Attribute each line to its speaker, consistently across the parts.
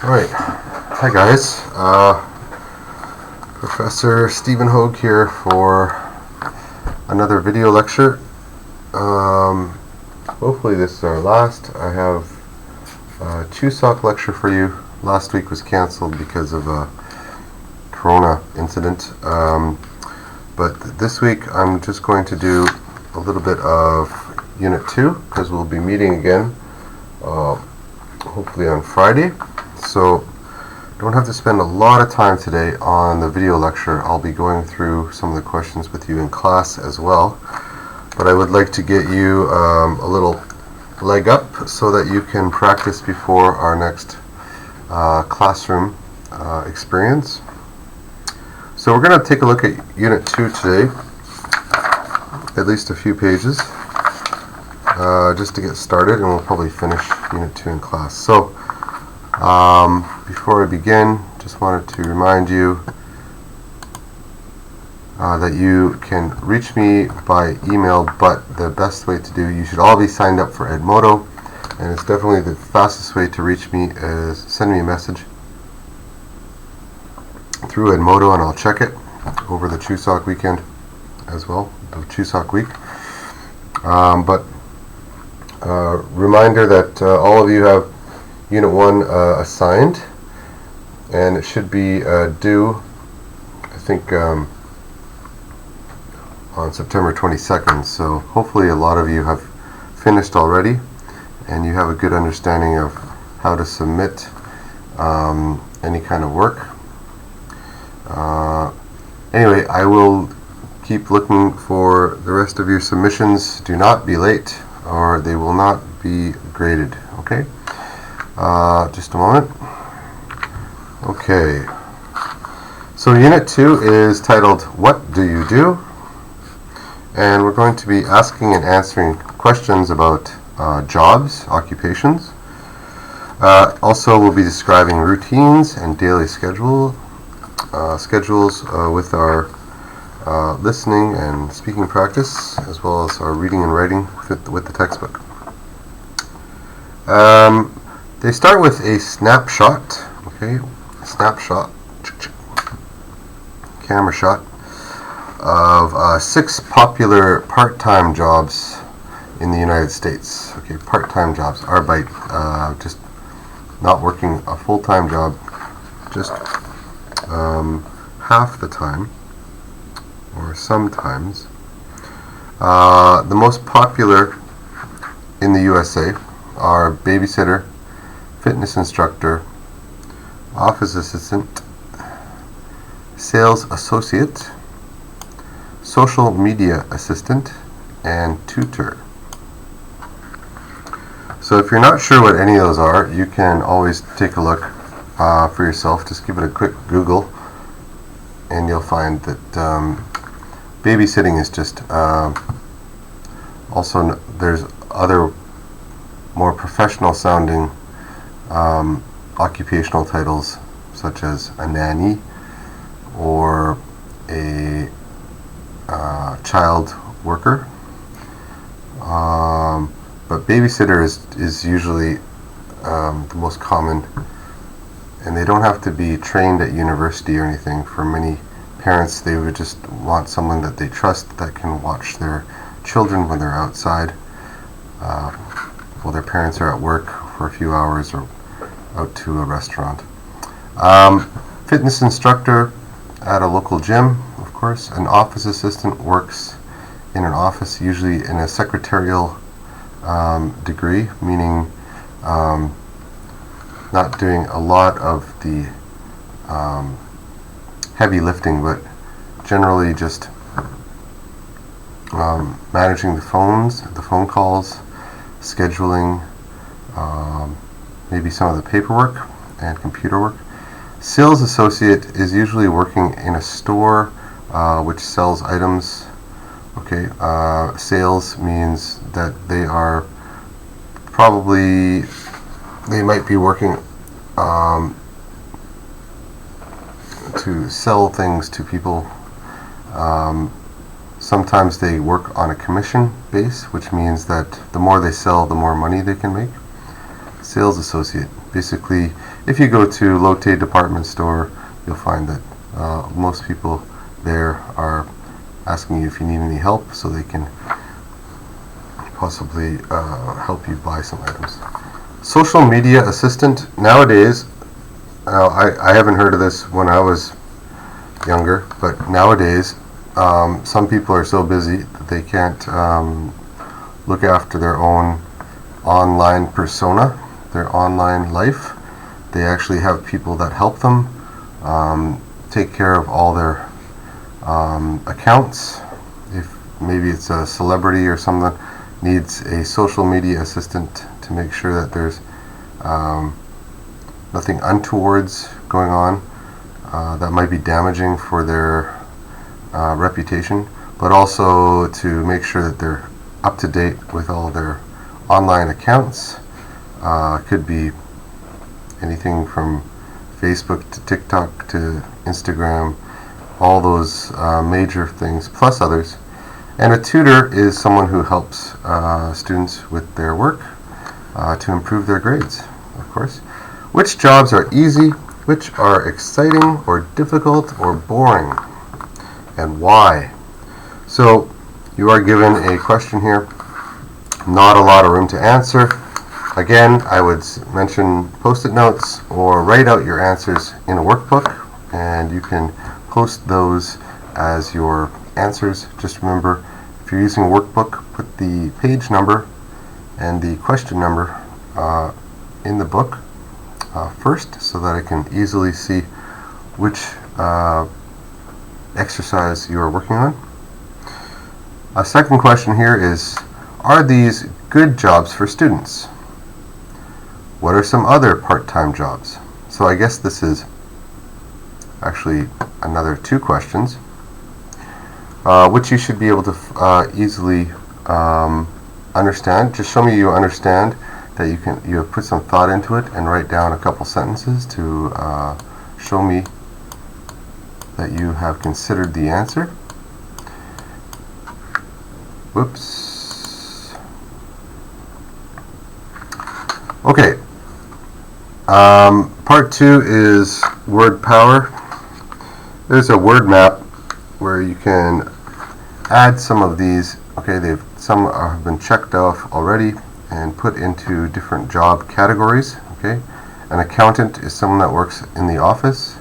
Speaker 1: Alright, hi guys, Professor Stephen Hoag here for another video lecture. Hopefully this is our last. I have a CHUSOC lecture for you. Last week was cancelled because of a corona incident, but this week I'm just going to do a little bit of Unit 2 because we'll be meeting again hopefully on Friday. So don't have to spend a lot of time today on the video lecture. I'll be going through some of the questions with you in class as well, but I would like to get you a little leg up so that you can practice before our next classroom experience. So we're going to take a look at Unit 2 today, at least a few pages, just to get started, and we'll probably finish Unit 2 in class. So before I begin, just wanted to remind you that you can reach me by email, but the best way to do, you should all be signed up for Edmodo, and it's definitely the fastest way to reach me is send me a message through Edmodo, and I'll check it over the CHUSOC weekend as well, the CHUSOC week. But reminder that all of you have Unit 1 assigned, and it should be due, I think, on September 22nd. So hopefully a lot of you have finished already, and you have a good understanding of how to submit any kind of work. Anyway, I will keep looking for the rest of your submissions. Do not be late, or they will not be graded. Okay? Just a moment. Okay. So Unit 2 is titled, What Do You Do? And we're going to be asking and answering questions about jobs, occupations. Also, we'll be describing routines and daily schedules with our listening and speaking practice, as well as our reading and writing with the textbook. They start with a snapshot, okay, snapshot, camera shot of 6 popular part-time jobs in the United States. Okay, part-time jobs are by just not working a full-time job, just half the time, or sometimes. The most popular in the USA are babysitter, fitness instructor, office assistant, sales associate, social media assistant, and tutor. So if you're not sure what any of those are, you can always take a look for yourself. Just give it a quick Google, and you'll find that babysitting is just also there's other more professional sounding occupational titles, such as a nanny or a child worker, but babysitter is usually the most common, and they don't have to be trained at university or anything. For many parents, they would just want someone that they trust that can watch their children when they're outside while their parents are at work for a few hours or out to a restaurant. Fitness instructor at a local gym, of course. An office assistant works in an office, usually in a secretarial degree, meaning not doing a lot of the heavy lifting, but generally just managing the phone calls, scheduling, maybe some of the paperwork and computer work. Sales associate is usually working in a store which sells items. Okay, sales means that they might be working to sell things to people. Sometimes they work on a commission base, which means that the more they sell, the more money they can make. Sales associate. Basically, if you go to Lotte department store, you'll find that most people there are asking you if you need any help, so they can possibly help you buy some items. Social media assistant. Nowadays, I haven't heard of this when I was younger, but nowadays some people are so busy that they can't look after their own online persona, their online life. They actually have people that help them take care of all their accounts. If maybe it's a celebrity or someone needs a social media assistant to make sure that there's nothing untowards going on that might be damaging for their reputation, but also to make sure that they're up to date with all their online accounts. Could be anything from Facebook to TikTok to Instagram, all those major things, plus others. And a tutor is someone who helps students with their work to improve their grades, of course. Which jobs are easy, which are exciting or difficult or boring, and why? So you are given a question here, not a lot of room to answer. Again, I would mention post-it notes or write out your answers in a workbook, and you can post those as your answers. Just remember, if you're using a workbook, put the page number and the question number in the book first, so that I can easily see which exercise you are working on. A second question here is, are these good jobs for students? What are some other part-time jobs? So I guess this is actually another two questions, which you should be able to easily understand. Just show me you understand that you have put some thought into it, and write down a couple sentences to show me that you have considered the answer. Whoops. Okay. Part 2 is word power. There's a word map where you can add some of these. Okay, some have been checked off already and put into different job categories. Okay, an accountant is someone that works in the office.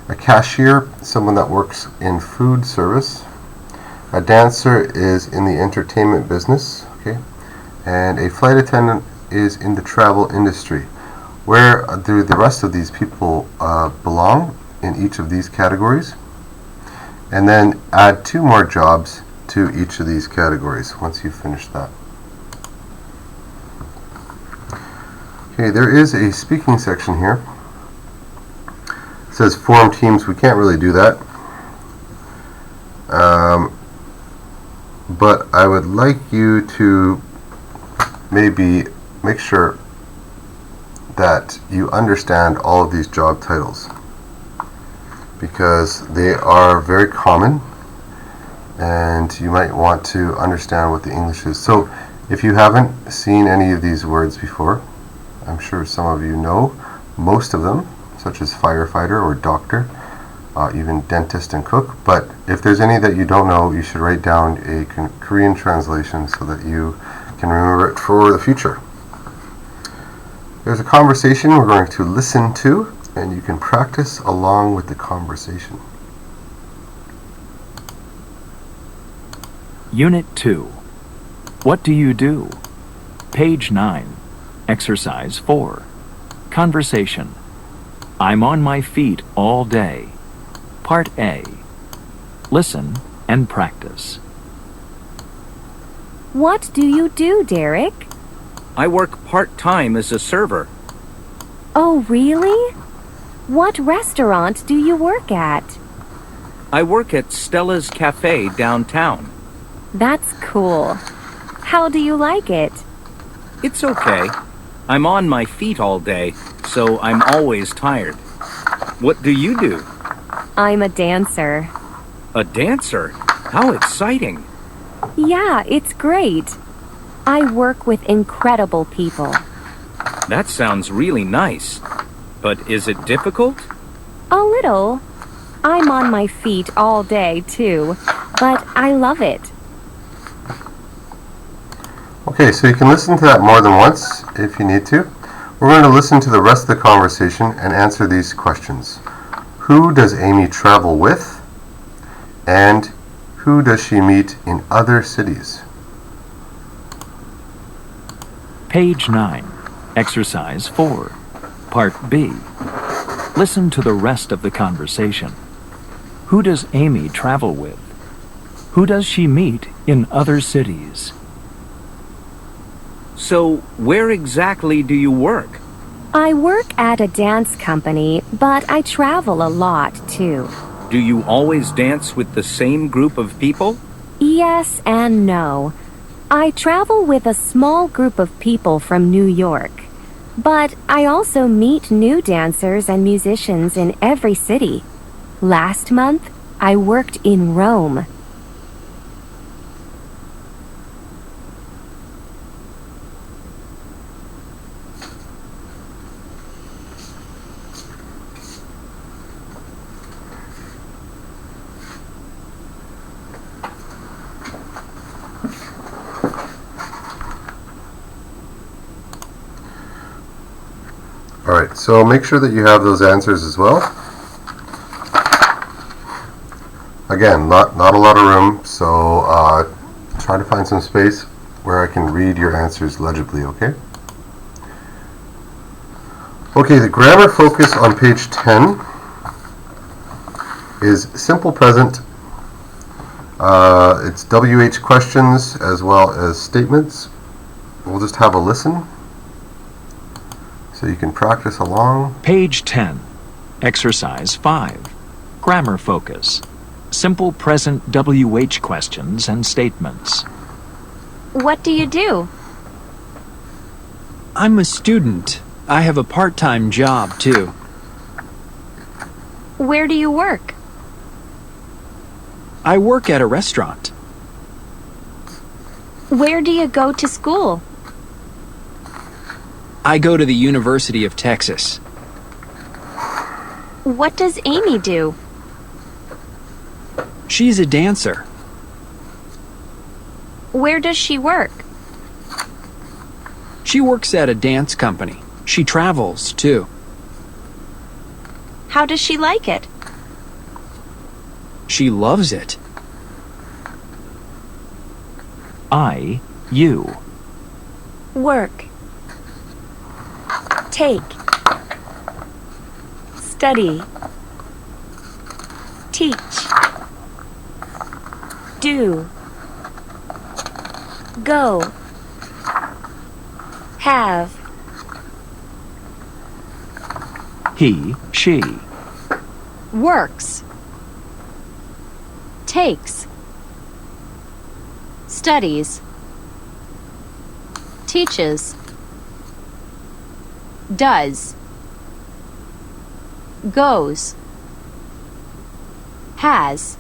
Speaker 1: A cashier, someone that works in food service. A dancer is in the entertainment business. Okay, and a flight attendant is in the travel industry. Where do the rest of these people belong in each of these categories? And then add 2 more jobs to each of these categories once you've finished that. Okay, there is a speaking section here. It says form teams. We can't really do that. But I would like you to maybe make sure that you understand all of these job titles, because they are very common and you might want to understand what the English is. So if you haven't seen any of these words before, I'm sure some of you know most of them, such as firefighter or doctor, even dentist and cook. But if there's any that you don't know, you should write down a Korean translation so that you can remember it for the future. There's a conversation we're going to listen to, and you can practice along with the conversation.
Speaker 2: Unit 2. What do you do? Page 9. Exercise 4. Conversation. I'm on my feet all day. Part A. Listen and practice.
Speaker 3: What do you do, Derek?
Speaker 4: I work part-time as a server.
Speaker 3: Oh, really? What restaurant do you work at?
Speaker 4: I work at Stella's Cafe downtown.
Speaker 3: That's cool. How do you like it?
Speaker 4: It's okay. I'm on my feet all day, so I'm always tired. What do you do?
Speaker 3: I'm a dancer.
Speaker 4: A dancer? How exciting!
Speaker 3: Yeah, it's great. I work with incredible people.
Speaker 4: That sounds really nice. But is it difficult?
Speaker 3: A little. I'm on my feet all day, too, but I love it.
Speaker 1: Okay, so you can listen to that more than once if you need to. We're going to listen to the rest of the conversation and answer these questions. Who does Amy travel with? And who does she meet in other cities?
Speaker 2: Page 9, Exercise 4, Part B. Listen to the rest of the conversation. Who does Amy travel with? Who does she meet in other cities?
Speaker 4: So, where exactly do you work?
Speaker 3: I work at a dance company, but I travel a lot, too.
Speaker 4: Do you always dance with the same group of people?
Speaker 3: Yes and no. I travel with a small group of people from New York. But I also meet new dancers and musicians in every city. Last month, I worked in Rome.
Speaker 1: Alright, so make sure that you have those answers as well. Again, not a lot of room, so try to find some space where I can read your answers legibly, okay? Okay, the grammar focus on page 10 is simple present. It's WH questions as well as statements. We'll just have a listen so you can practice along.
Speaker 2: Page 10, Exercise 5, Grammar Focus. Simple present WH questions and statements.
Speaker 3: What do you do?
Speaker 5: I'm a student. I have a part-time job, too.
Speaker 3: Where do you work?
Speaker 5: I work at a restaurant.
Speaker 3: Where do you go to school?
Speaker 5: I go to the University of Texas.
Speaker 3: What does Amy do?
Speaker 5: She's a dancer.
Speaker 3: Where does she work?
Speaker 5: She works at a dance company. She travels, too.
Speaker 3: How does she like it?
Speaker 5: She loves it.
Speaker 2: You.
Speaker 3: Work. Take. Study. Teach. Do. Go. Have.
Speaker 2: He, she.
Speaker 3: Works. Takes. Studies. Teaches. Does. Goes. Has.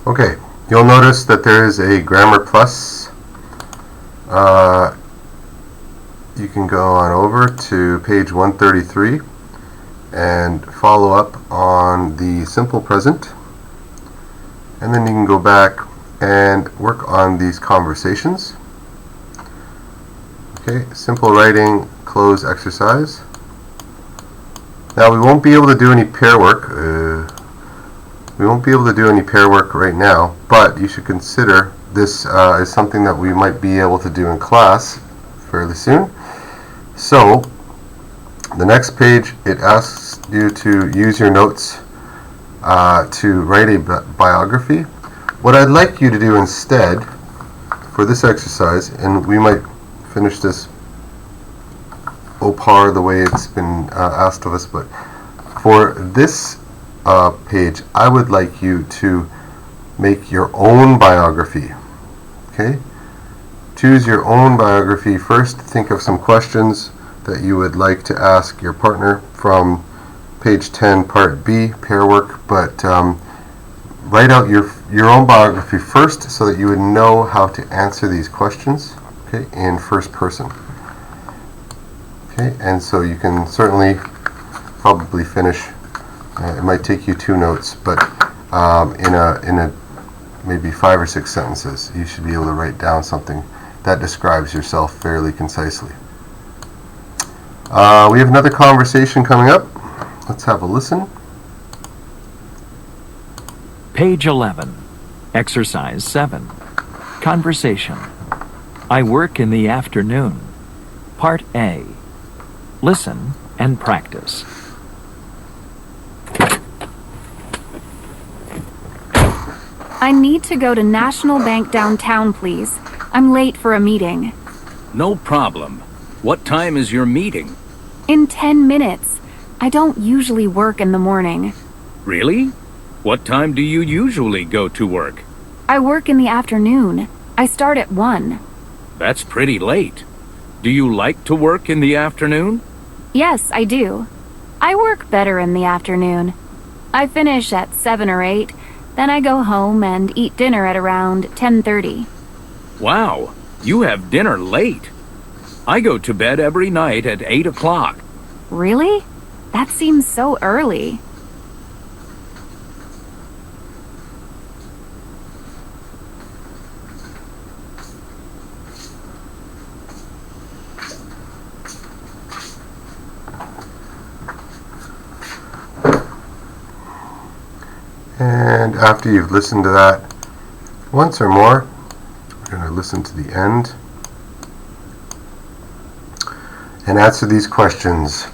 Speaker 1: Okay, you'll notice that there is a grammar plus. You can go on over to page 133 and follow up on the simple present, and then you can go back and work on these conversations. Okay, simple writing, close exercise. Now we won't be able to do any pair work. Right now, but you should consider this is something that we might be able to do in class fairly soon. So the next page, it asks you to use your notes to write a biography. What I'd like you to do instead for this exercise, and we might finish this au par the way it's been asked of us, but for this page, I would like you to make your own biography. Okay? Choose your own biography. First, think of some questions that you would like to ask your partner from page 10, part B, pair work, but write out your own biography first so that you would know how to answer these questions, okay, in first person. Okay, and so you can certainly probably finish. It might take you 2 notes, but in a maybe 5 or 6 sentences, you should be able to write down something that describes yourself fairly concisely. We have another conversation coming up. Let's have a listen.
Speaker 2: Page 11. Exercise 7. Conversation. I work in the afternoon. Part A. Listen and practice.
Speaker 6: I need to go to National Bank downtown, please. I'm late for a meeting.
Speaker 4: No problem. What time is your meeting?
Speaker 6: In 10 minutes. I don't usually work in the morning.
Speaker 4: Really? What time do you usually go to work?
Speaker 6: I work in the afternoon. I start at 1.
Speaker 4: That's pretty late. Do you like to work in the afternoon?
Speaker 6: Yes, I do. I work better in the afternoon. I finish at 7 or 8, then I go home and eat dinner at around 10:30.
Speaker 4: Wow, you have dinner late. I go to bed every night at 8 o'clock.
Speaker 6: Really? That seems so early.
Speaker 1: And after you've listened to that once or more, we're going to listen to the end and answer these questions.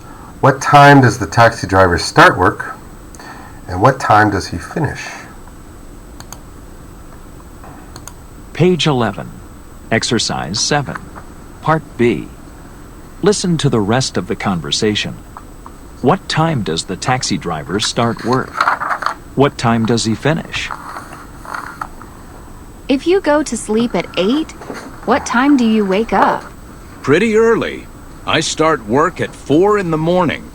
Speaker 1: What time does the taxi driver start work? And what time does he finish?
Speaker 2: Page 11. Exercise 7. Part B. Listen to the rest of the conversation. What time does the taxi driver start work? What time does he finish?
Speaker 6: If you go to sleep at 8, what time do you wake up?
Speaker 4: Pretty early. I start work at 4 in the morning.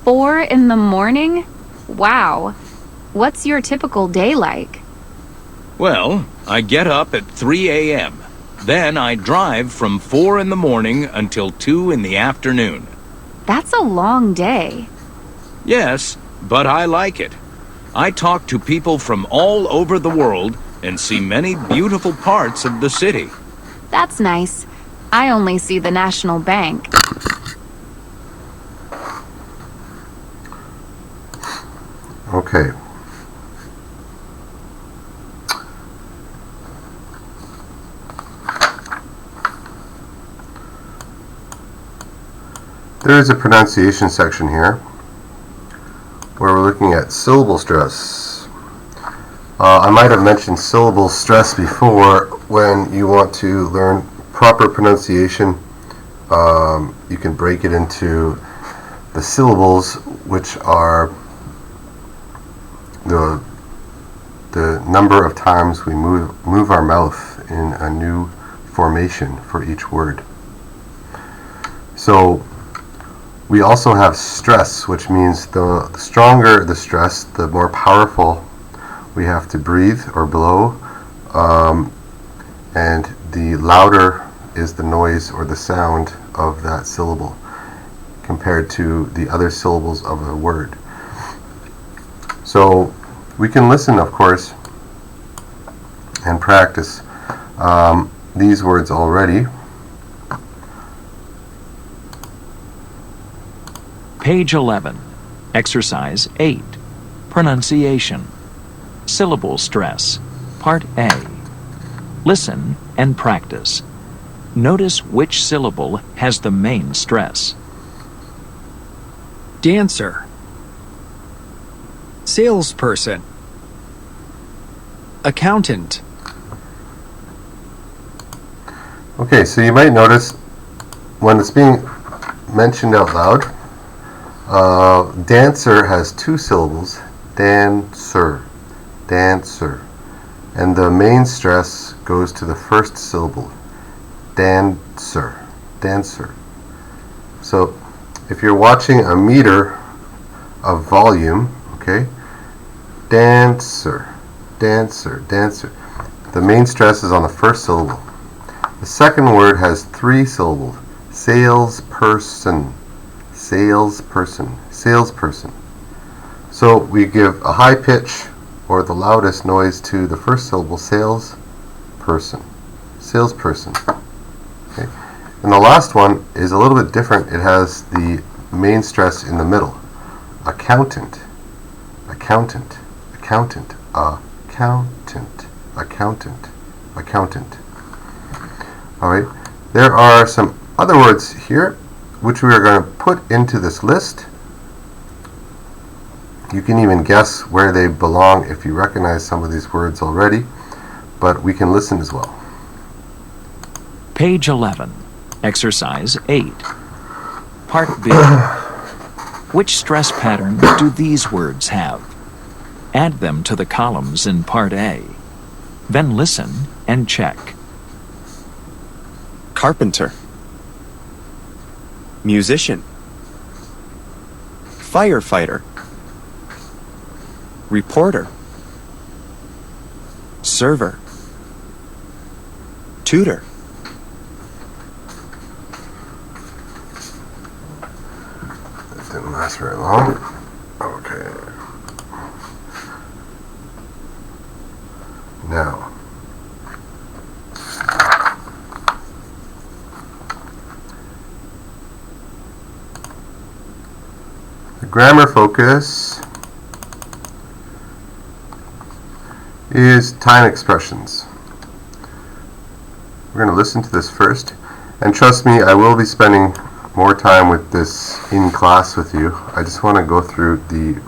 Speaker 6: 4 in the morning? Wow. What's your typical day like?
Speaker 4: Well, I get up at 3 a.m. Then I drive from 4 in the morning until 2 in the afternoon.
Speaker 6: That's a long day.
Speaker 4: Yes, but I like it. I talk to people from all over the world and see many beautiful parts of the city.
Speaker 6: That's nice. I only see the National Bank.
Speaker 1: Okay. There is a pronunciation section here where we're looking at syllable stress. I might have mentioned syllable stress before. When you want to learn proper pronunciation, you can break it into the syllables, which are the number of times we move our mouth in a new formation for each word. So we also have stress, which means the stronger the stress, the more powerful we have to breathe or blow, and the louder is the noise or the sound of that syllable compared to the other syllables of a word. So we can listen, of course, and practice these words already.
Speaker 2: Page 11. Exercise 8. Pronunciation. Syllable stress. Part A. Listen and practice. Notice which syllable has the main stress.
Speaker 5: Dancer. Salesperson. Accountant.
Speaker 1: Okay, so you might notice when it's being mentioned out loud, dancer has 2 syllables, dancer, dancer, and the main stress goes to the first syllable, dancer, dancer. So if you're watching a meter of volume, okay, dancer, dancer, dancer. The main stress is on the first syllable. The second word has 3 syllables. Salesperson, salesperson, salesperson. So we give a high pitch or the loudest noise to the first syllable, salesperson, salesperson. Okay. And the last one is a little bit different. It has the main stress in the middle. Accountant, accountant, accountant, accountant, accountant, accountant. Alright, there are some other words here which we are going to put into this list. You can even guess where they belong if you recognize some of these words already, but we can listen as well.
Speaker 2: Page 11, Exercise 8. Part B. Which stress pattern do these words have? Add them to the columns in Part A. Then listen and check.
Speaker 7: Carpenter, musician, firefighter, reporter, server, tutor.
Speaker 1: That didn't last very long. Okay. Now, the grammar focus is time expressions. We're going to listen to this first, and trust me, I will be spending more time with this in class with you. I just want to go through the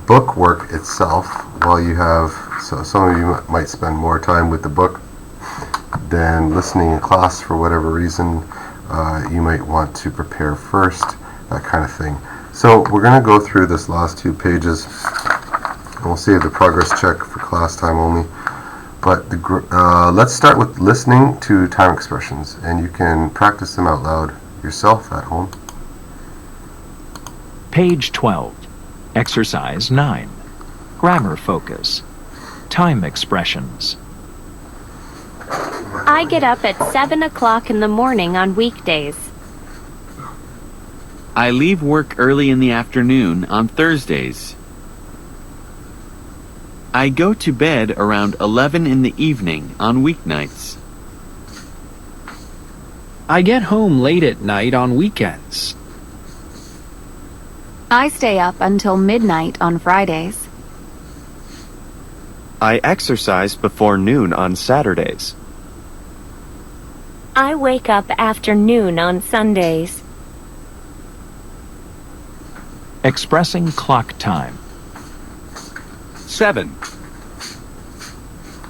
Speaker 1: book work itself while you have, so some of you might spend more time with the book than listening in class for whatever reason. You might want to prepare first, that kind of thing. So we're going to go through this last 2 pages, and we'll save the progress check for class time only. But let's start with listening to time expressions, and you can practice them out loud yourself at home.
Speaker 2: Page 12, Exercise 9. Grammar focus. Time expressions.
Speaker 3: I get up at 7 o'clock in the morning on weekdays.
Speaker 8: I leave work early in the afternoon on Thursdays. I go to bed around 11 in the evening on weeknights.
Speaker 5: I get home late at night on weekends.
Speaker 6: I stay up until midnight on Fridays.
Speaker 7: I exercise before noon on Saturdays.
Speaker 3: I wake up after noon on Sundays.
Speaker 2: Expressing clock time.
Speaker 4: 7.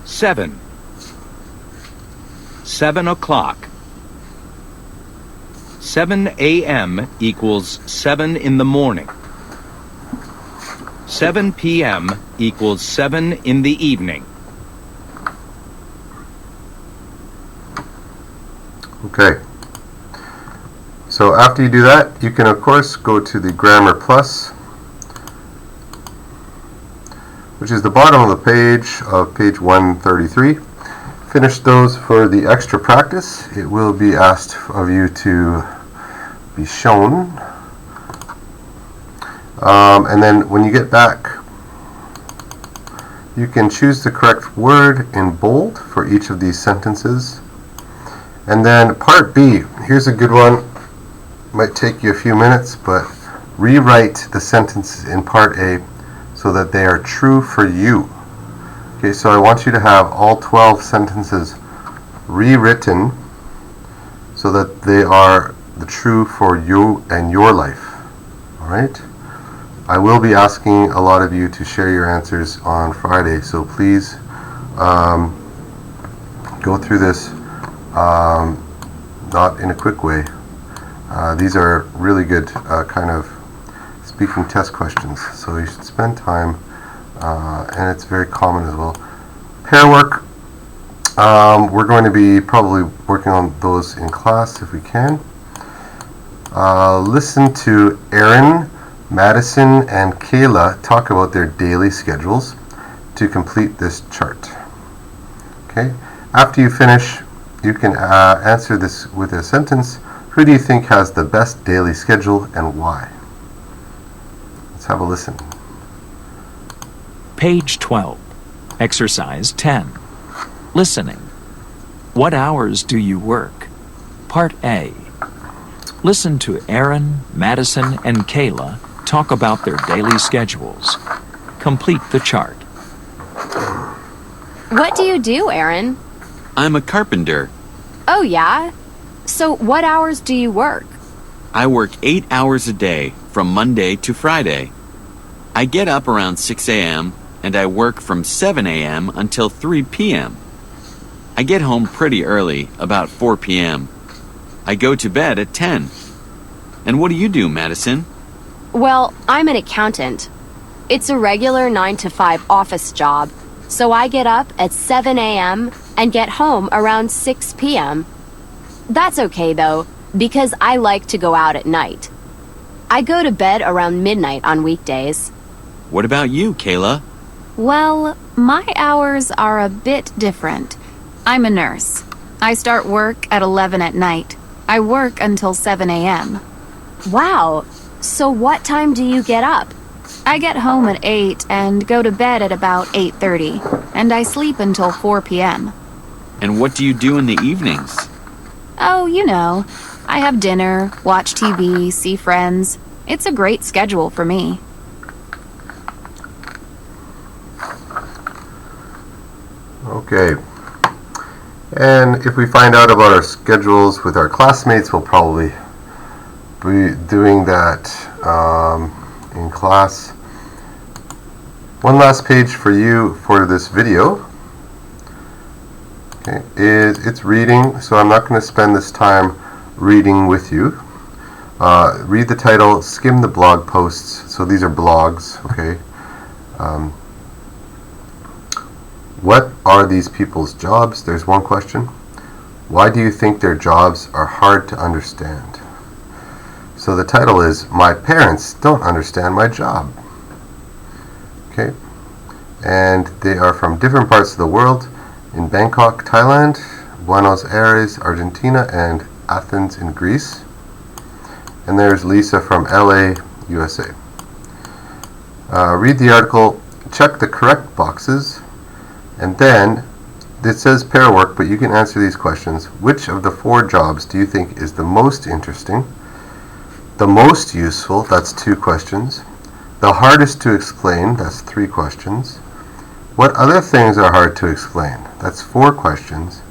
Speaker 4: 7. 7 o'clock. 7 a.m. equals 7 in the morning. 7 p.m. equals 7 in the evening.
Speaker 1: Okay. So after you do that, you can of course go to the Grammar Plus, which is the bottom of the page of page 133. Finish those for the extra practice. It will be asked of you to be shown. And then when you get back, you can choose the correct word in bold for each of these sentences. And then part B, here's a good one. Might take you a few minutes, but rewrite the sentences in part A so that they are true for you. Okay, so I want you to have all 12 sentences rewritten so that they are the true for you and your life. Alright? I will be asking a lot of you to share your answers on Friday, so please go through this not in a quick way. These are really good kind of speaking test questions, so you should spend time, and it's very common as well. Pair work, we're going to be probably working on those in class if we can. Listen to Erin, Madison, and Kayla talk about their daily schedules. to complete this chart. Okay. After you finish, you can answer this with a sentence. Who do you think has the best daily schedule and why? Let's have a listen.
Speaker 2: Page 12. Exercise 10. Listening. What hours do you work? Part A. Listen to Aaron, Madison, and Kayla talk about their daily schedules. Complete the chart.
Speaker 9: What do you do, Aaron?
Speaker 8: I'm a carpenter.
Speaker 9: Oh, yeah? So what hours do you work?
Speaker 8: I work 8 hours a day from Monday to Friday. I get up around 6 a.m. and I work from 7 a.m. until 3 p.m. I get home pretty early, about 4 p.m. I go to bed at 10. And what do you do, Madison?
Speaker 9: Well, I'm an accountant. It's a regular 9 to 5 office job, so I get up at 7 a.m. and get home around 6 p.m. That's okay, though, because I like to go out at night. I go to bed around midnight on weekdays.
Speaker 8: What about you, Kayla?
Speaker 6: Well, my hours are a bit different. I'm a nurse. I start work at 11 at night. I work until 7 a.m.
Speaker 9: Wow, so what time do you get up?
Speaker 6: I get home at 8 and go to bed at about 8:30, and I sleep until 4 p.m.
Speaker 8: And what do you do in the evenings?
Speaker 6: Oh, you know, I have dinner, watch TV, see friends. It's a great schedule for me.
Speaker 1: Okay. And if we find out about our schedules with our classmates, we'll probably be doing that in class. One last page for you for this video. Okay, it's reading, so I'm not going to spend this time reading with you. Read the title, skim the blog posts. So these are blogs, okay? What are these people's jobs? There's one question. Why do you think their jobs are hard to understand? So the title is, My Parents Don't Understand My Job. Okay, and they are from different parts of the world, in Bangkok, Thailand, Buenos Aires, Argentina, and Athens in Greece. And there's Lisa from LA, USA. Read the article, check the correct boxes, and then it says pair work, but you can answer these questions. Which of the 4 jobs do you think is the most interesting? The most useful, that's 2 questions. The hardest to explain, that's 3 questions. What other things are hard to explain? That's 4 questions.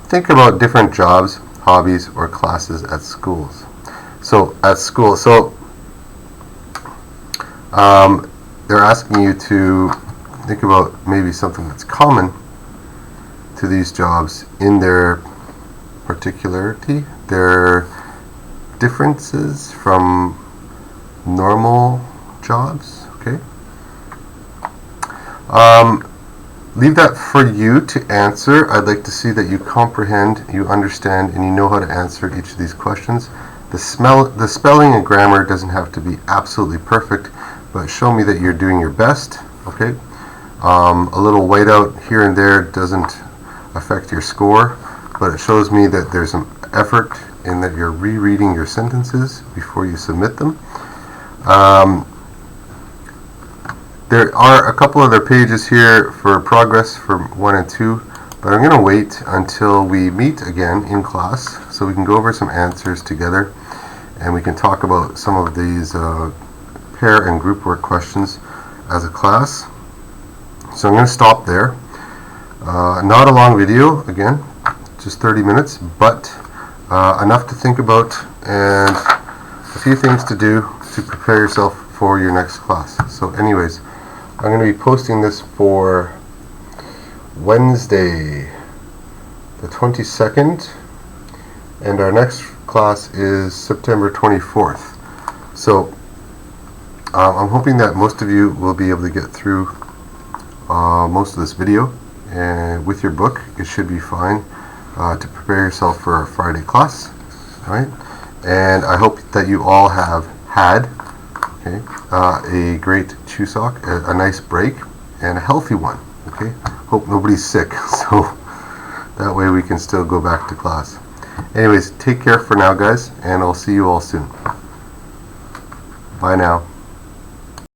Speaker 1: Think about different jobs, hobbies, or classes at schools. So at school, they're asking you to think about maybe something that's common to these jobs in their particularity, their differences from normal jobs, okay? Leave that for you to answer. I'd like to see that you comprehend, you understand, and you know how to answer each of these questions. The spelling and grammar doesn't have to be absolutely perfect, but show me that you're doing your best, okay? A little whiteout here and there doesn't affect your score, but it shows me that there's some effort in that you're rereading your sentences before you submit them. There are a couple other pages here for progress for 1 and 2, but I'm going to wait until we meet again in class so we can go over some answers together and we can talk about some of these pair and group work questions as a class. So I'm going to stop there. Not a long video, again, just 30 minutes, but enough to think about and a few things to do to prepare yourself for your next class. So anyways, I'm going to be posting this for Wednesday the 22nd, and our next class is September 24th. So I'm hoping that most of you will be able to get through most of this video, and with your book it should be fine to prepare yourself for our Friday class. Alright, and I hope that you all have had a great Chuseok, a nice break, and a healthy one. Okay? Hope nobody's sick, so that way we can still go back to class. Anyways, take care for now, guys, and I'll see you all soon. Bye now.